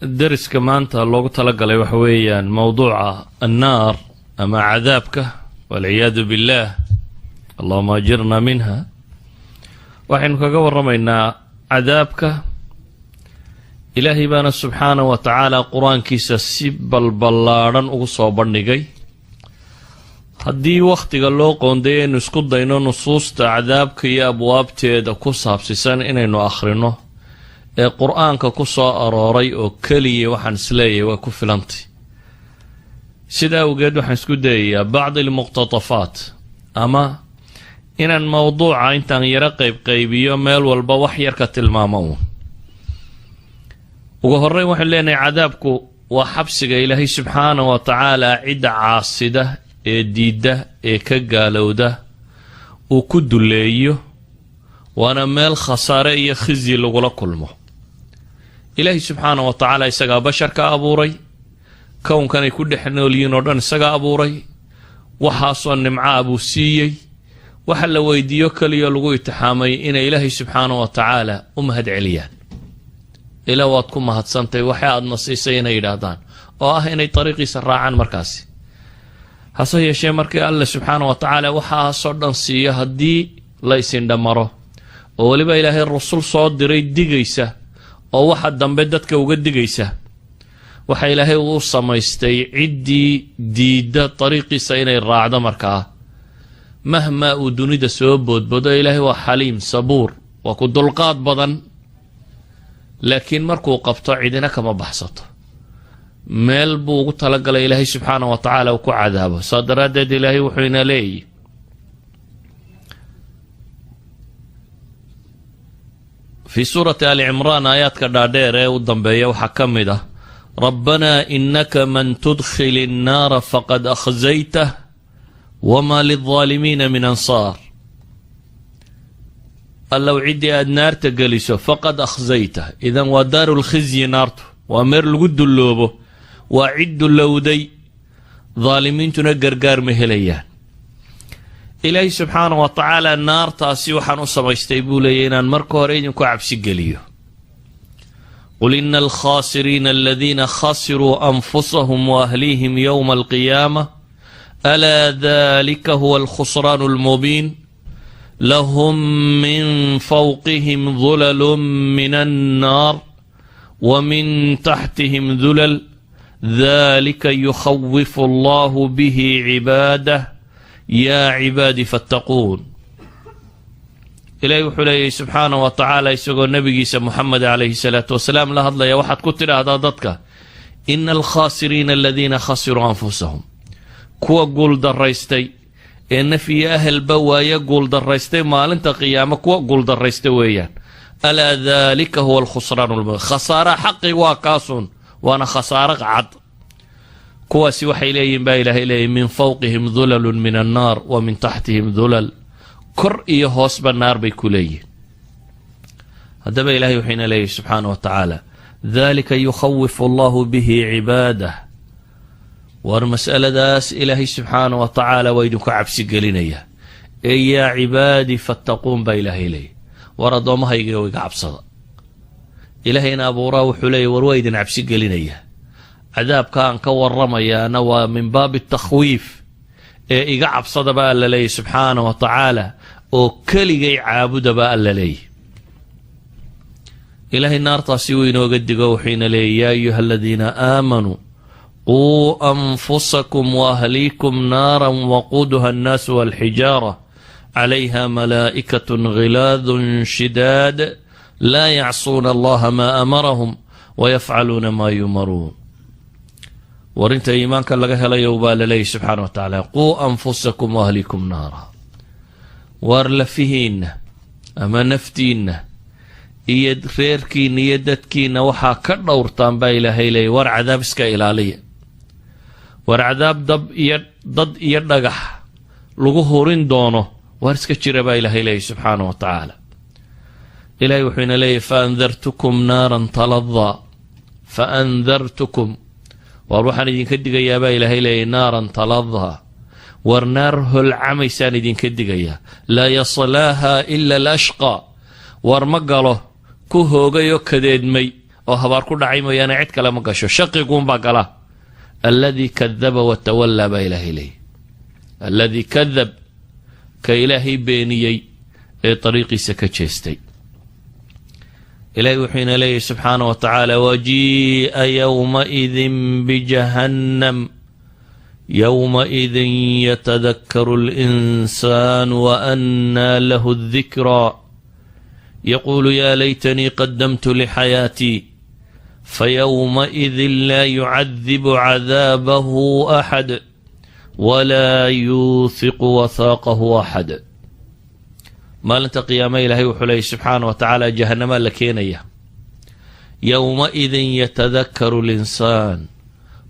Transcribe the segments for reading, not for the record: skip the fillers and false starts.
درس كمان لوgu talagalay waxa weeyaan mawduuca النار ama cadaabka والعياذ بالله اللهم اجرنا منها waxaan kaga waramaynaa cadaabka ilaahi baana subhanahu wa ta'ala quraankiisa si balbalaaran ugu soo bandhigay haddii waqtiga loo qoondeeyay in isku dayno nusuusta cadaabka iyo abwaabteeda ku saabsisan inaynu akhrino ee quraanka ku soo arooray oo kaliya waxaan isleeyahay waa ku filantay sida ugeed waxaan isku dayayaa bacd al-muqtatafaat ama inaan mawduuca intaan yara qaybiyo meel walba wax yar ka tilmaamo ugu horreyn waxaan leenahay cadaabku waa xabsiga ilaahay subxaanahu wa tacaala cidda caasida ee diidda ee ka gaalowda uu ku duleeyo waana meel khasaare iyo khizyi lagula kulmo ilaahay subxaanahu wa tacaala isagaa basharka abuuray kownkan ay ku dhex noolyihiin oo dhan isagaa abuuray waxaasoo nimca buu siiyey waxa la weydiiyo kaliya lagu itixaamay inay ilaahay subxaanahu wa tacaala u mahad celiyaan ilaa waad ku mahadsantay waxa aad nasiisay inay yidhaahdaan oo ah inay dariiqiisa raacaan markaasi hase yeeshee markii alle subxaanahu wa tacaala waxaasoo dhan siiyo haddii la isindhamaro oo weliba ilaahay rasul soo diray digaysa oo waxa dambe dadka uga digaysa waxa ilaahay uu samaystay ciddii diidda dariiqiisa inay raacdo markaa mahma uu dunida soo boodboodo ilaahay waa xaliim sabuur waa ku dulqaad badan laakiin markuu qabto cidina kama baxsato meel buu ugu talagalay ilaahay subxaanahu wa tacaala uu ku cadaabo saa daraaddeed ilaahay wuxuu ina leeyahy في سورة آل عمران آيات كدادير ودنبيا وحكمده ربنا إنك من تدخل النار فقد أخزيته وما للظالمين من أنصار لو عدي النار تجلسه فقد أخزيته إذا ودار الخزي نارته وأمر الجد اللوبه وعد اللودي ظالمين تنقر قار مهليان إلهي سبحانه وتعالى النار تاسي وحن سميستيبولينا مركو هرين كعب سجليه قل إن الخاسرين الذين خسروا أنفسهم وأهليهم يوم القيامة ألا ذلك هو الخسران المبين لهم من فوقهم ظلل من النار ومن تحتهم ذلل ذلك يخوف الله به عباده يا عبادي فاتقون إلهي وحليه سبحانه وتعالى يسوع النبي محمد عليه الصلاة والسلام لا هذا يا واحد كتر هذا ضدك إن الخاسرين الذين خسروا أنفسهم كوا قول دريستي إن في أهل بوا يقول دريستي ما أنت قيامك كوا قول دريستي ويان ألا ذلك هو الخسران المبين خسارة حقي وكاسون وأنا خسارة عد كواسي وحي إليهم با إله إليهم من فوقهم ذلل من النار ومن تحتهم ذلل كر إيهوس بالنار بكليه هذا با إلهي وحين إليه سبحانه وتعالى ذلك يخوف الله به عباده والمسألة داس إلهي سبحانه وتعالى ويدك عبس قلينيه إي يا عبادي فاتقون با إله إليه وردومها يقويق عبصدا إلهينا أبو راوح لي ورويد عبس قلينيه عذاب كان كورميا نوى من باب التخويف إيقعب صدى بقى للي سبحانه وتعالى وكلي عابد بقى للي إلهي النار تاسيوين وقد قوحين لي يا أيها الذين آمنوا قوا أنفسكم وأهليكم نارا وقودها الناس والحجارة عليها ملائكة غلاظ شداد لا يعصون الله ما أمرهم ويفعلون ما يؤمرون ورنت إيمانك لغا هلايا وبال لي سبحانه وتعالى قوا أنفسكم وأهليكم نارا وارلفهين أما نفتين إيد خيركين يدتكين وحا كدورتان با إلهي لي ور عذاب اسكا إلالي ور عذاب ضد يدغح لغو هورين دونو ور اسكا جيرا با إلهي لي سبحانه وتعالى إلهي وحين لي فأنذرتكم نارا تلظى فأنذرتكم وروحان idin ka digayaa baa ilaahay leeyahay naaran taladha war naar hol camaysaan idin ka digayaa laa yaslaaha ila alashqa war ma galo ku hoogayo kadeedmay oo habaar ku dhacay mooyaane cid kale ma gasho shaqiguunbaa gala alladii kadaba watawallaa baa ilaahay leeyay alladii kadab ka ilaahay beeniyey ee dariiqiisa ka jeestay ilaahay wuxuu ina leeyahy subxaana wa tacaala wajii'a yowmaidin bijahannam yowmaidin yatadakkaru اlinsaanu waannaa lahu اdikraa yaquulu yaa laytanii qadamtu lixayaatii fayowmaidin laa yucadibu cadaabahu axad walaa yuuthiqu wathaaqahu axad maalinta qiyaama ilaahay wuxuu leeyay subxaana wa tacaala jahanamaa la keenaya yowmaidin yatadakkaru linsaan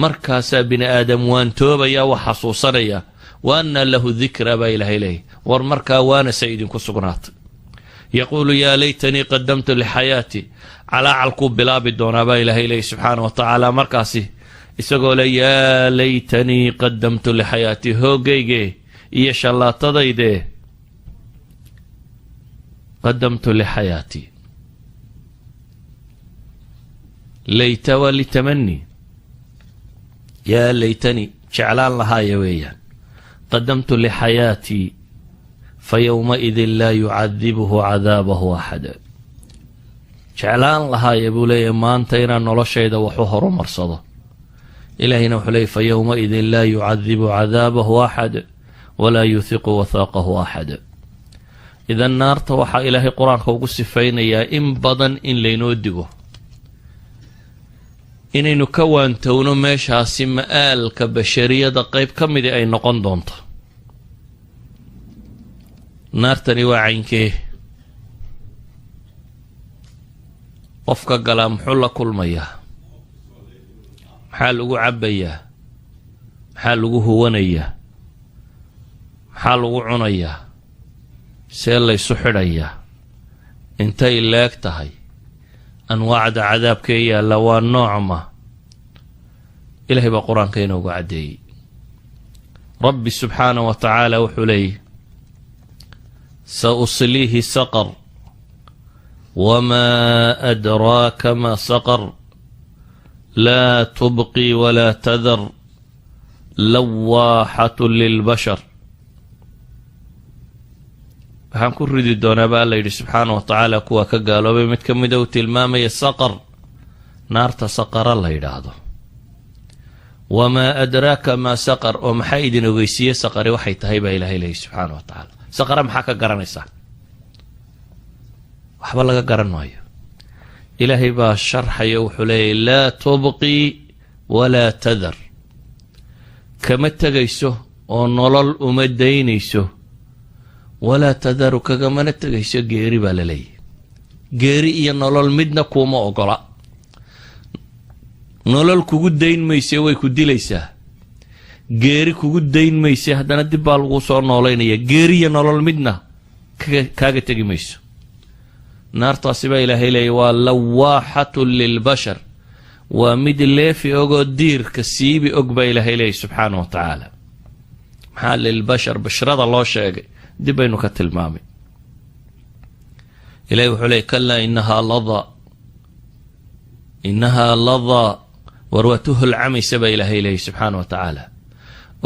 markaasaa bini aadam waantoobaya wax xasuusanaya wa annaa lahu dikraa baa ilaahay leeyay war markaa waanase idinku sugnaatay yaquulu yaa laytanii qadamtu lixayaati calaacalkuu bilaabi doonaa baa ilaahay leeyay subxaana wa tacaala markaasi isagoo le yaa laytanii qadamtu lixayaati hoogayge iyo shallaatadayde qadamtu lixayaatii layta waa litamani yaa laytanii jeclaan lahaaya weeyaan qadamtu lixayaatii fayowmaidin laa yucadibuhu cadaabahu axad jeclaan lahaaya buu leeyahy maanta inaan noloshayda waxu horumarsado ilaahayna wuxuu leeyay fayowmaidin laa yucadibu cadaabahu axad walaa yuuthiqu wathaaqahu axad idan naarta waxaa ilaahay qur-aanka ugu sifaynayaa in badan in laynoo digo inaynu ka waantowno meeshaasi ma'aalka bashariyada qayb ka midi ay noqon doonto naartani waa caynkee qofka galaa muxuu la kulmayaa maxaa lagu cabbayaa maxaa lagu huwanayaa maxaa lagu cunayaa see laysu xidhayaa intay leeg tahay anwaacda cadaabkee yaalla waa noocma ilaahay baa qur-aanka inoogu caddeeyey rabbi subxaana wa tacaala wuxuu leeyay sa usliihi saqar wamaa adraaka ma saqar laa tubqi walaa tadar lawaaxatu lilbashar waxaan ku ridi doonaa ba alla yidhi subxaana wa tacaala kuwa ka gaaloobay mid ka mida uu tilmaamaya saqar naarta saqara la yidhaahdo wamaa adraaka maa saqar oo maxaa idin ogeysiiye saqari waxay tahay baa ilaahay leeyay subxaana wa tacaala saqara maxaa ka garanaysaa waxba laga garan maayo ilaahay baa sharxaya wuxuu leeyahy laa tubqi walaa tadar kama tegayso oo nolol uma daynayso walaa tadaru kagamana tegayso geeri baa la leeyahy geeri iyo nolol midna kuuma ogola nolol kugu dayn mayse way ku dilaysaa geeri kugu dayn mayse haddana dib baa lagu soo noolaynaya geeri iyo nolol midna kaaga tegi mayso naartaasi baa ilaahay leeyay waa lawaaxatun lilbashar waa mid leefi ogoo diirka siibi og baa ilaahay leeyay subxaana wa tacaala maxaa lilbashar bashrada loo sheegay dib baynu ka tilmaamay ilahay wuxuu leeyay kalaa inahaa ladaa warwatuhu lcamaysa baa ilaahay leeyay subxaana wa tacaala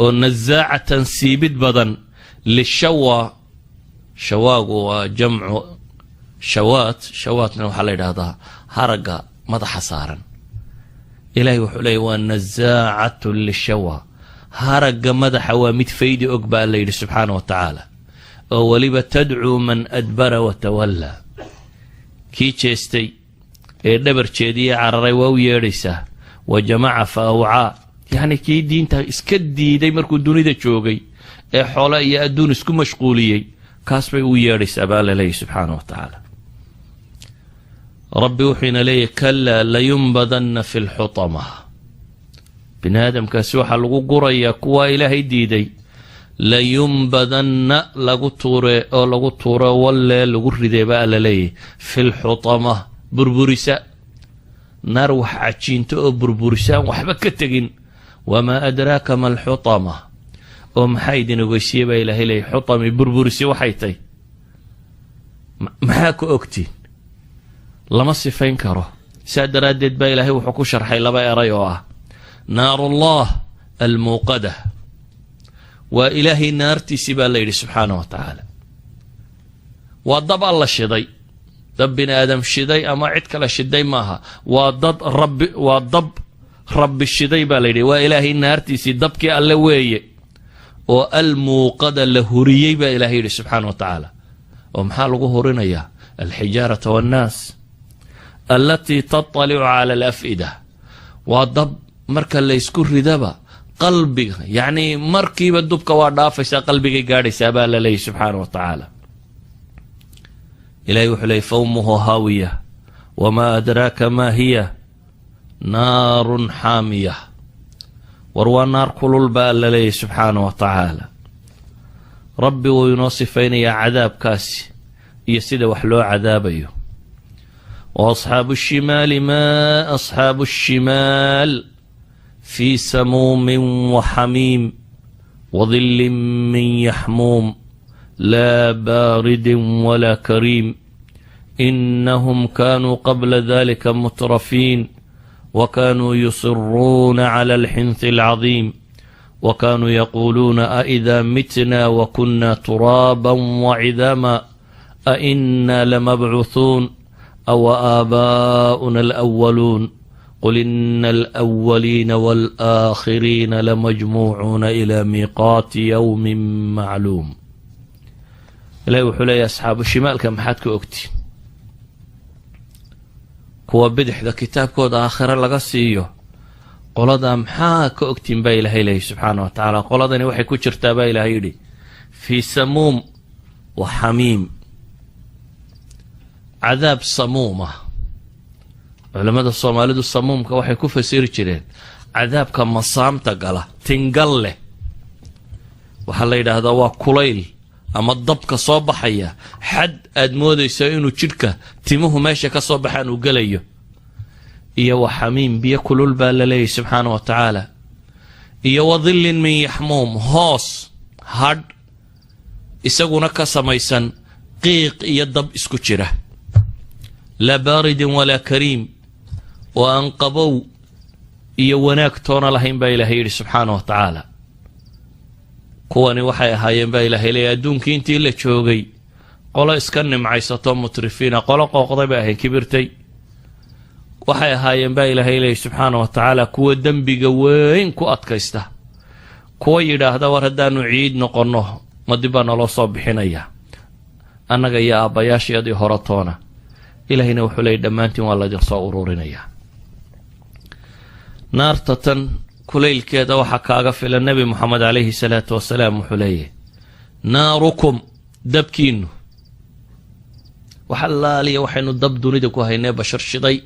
oo nasaacatan siibid badan lishawa shawaagu waa jamcu shawaatna waxaa la yidhaahdaa haragga madaxa saaran ilaahay wuxuu leeyay waa nasaacatun lishawa haragga madaxa waa mid faydi og baa alla yidhi subxaana wa tacaala oo weliba tadcuu man adbara watawallaa kii jeestay ee dhabar jeediye cararay waa u yeedhaysaa wa jamaca fa awcaa yacni kii diinta iska diiday markuu dunida joogay ee xoolo iyo adduun isku mashquuliyey kaas bay u yeedhaysaa baa alla leeyay subxaana wa tacaala rabbi wuxuu ina leeyahy kalaa layunbadanna fi lxutama bini aadamkaasi waxaa lagu gurayaa kuwaa ilaahay diiday layunbadanna lagu tuure oo lagu tuuro wallee lagu ridee baa alla leeyahy fi lxutama burburisa naar wax cajiinto oo burburisaan waxba ka tegin wamaa adraaka ma alxutama oo maxaa idin ogeysiye baa ilaahay leeyahy xutami burburisi waxay tay maxaa ku ogtiin lama sifayn karo سادرادد با إلهي وحكو شرحي لبا إريوه نار الله الموقدة وإلهي نارتي سبا الله سبحانه وتعالى وضب الله الشدي دب بني آدم الشدي أما عدك الشدي ماها وضب رب الشدي باليدي وإلهي نارتي سدبك اللوية والموقدة لهوريي بإلهي سبحانه وتعالى ومحال هورنا يا الحجارة والناس التي تطلع على الأفئدة وضب مركا اللي يسكر ردبا قلبي يعني مركي بدبك وضافس قلبي قاعد سابال لله سبحانه وتعالى إلهي وحلي فومه هاوية وما أدراك ما هي نار حامية وروى النار كل البال لله سبحانه وتعالى ربي وينصفين يا عذاب كاسي يسيد وحلو عذابيه وأصحاب الشمال ما أصحاب الشمال في سموم وحميم وظل من يحموم لا بارد ولا كريم إنهم كانوا قبل ذلك مترفين وكانوا يصرون على الحنث العظيم وكانوا يقولون أئذا متنا وكنا ترابا وعظاما أئنا لمبعوثون أو آباؤنا الأولون قل إن الأولين والآخرين لمجموعون إلى ميقات يوم معلوم إلهي وحلي أصحاب الشمال كم حدك أكتي كوا بدح ذا كتاب كود آخر لغسيه قولدا محاك أكتين با إلهي سبحانه وتعالى قولدا وحي كجرتا با إلهي في سموم وحميم عذاب صمومة علماء الصومالي الصموم كوحي كوفا سير جرين عذاب كمصامتا قاله تنقل له وحلا هذا هو كليل أما الضبك صوبحية حد أدمودي سينو تشركة تيمه ماشي كصوبحان وقليه إيا وحميم بيأكل البال لله سبحانه وتعالى إيا وظل من يحموم هوس هاد إساقونا كسميسان قيق إيا الضب إسكتشره لا بارد ولا كريم وأنقبوا إيا وناك تونا لهم با إلهي سبحانه وتعالى kuwani waxay ahaayeen baa ilaahay leeyahay adduunkii intii la joogay qolo iska nimcaysato mutrifiina qolo qooqday bay ahayn kibirtay waxay ahaayeen baa ilaahay leeyahay subxaana wa tacaala kuwa dembiga weyn ku adkaysta kuwa yidhaahda war haddaanu ciid noqonno ma dib baa naloo soo bixinaya annaga iyo aabbayaashayadii hore toona ilaahayna wuxuu leeyahay dhammaantiin waa laydin soo ururinaya naarta tan كليل كذا وحكاغا في النبي محمد عليه الصلاة والسلام وحليه ناركم دبكينو وحلالي وحينو دب دونيدكو هينا بشر شدي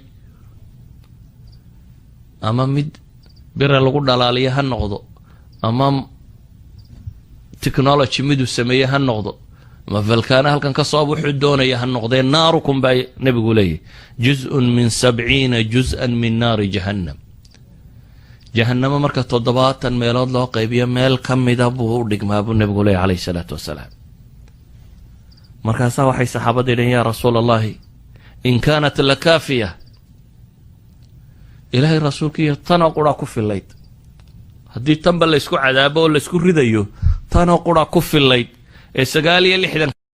أمام مد بير لغو دلالية هالنقضو أمام تكنولوجي مدو سمية هالنقضو ما فالكان هل كان كصاب وحدونا هالنقضين ناركم باي نبي قوليه جزء من 70 جزءا من نار جهنم جهنم مركز تضباط ميلاد له قيبية ميل كم يدبو دقما ابو النبي عليه الصلاة والسلام مركز وحي صحابة يا رسول الله إن كانت لكافية إلهي الرسول كي تنقر كف الليل هدي تنبل يسكو عذابه ولا يسكو رديو تنقر كف الليل السقالي اللي حدا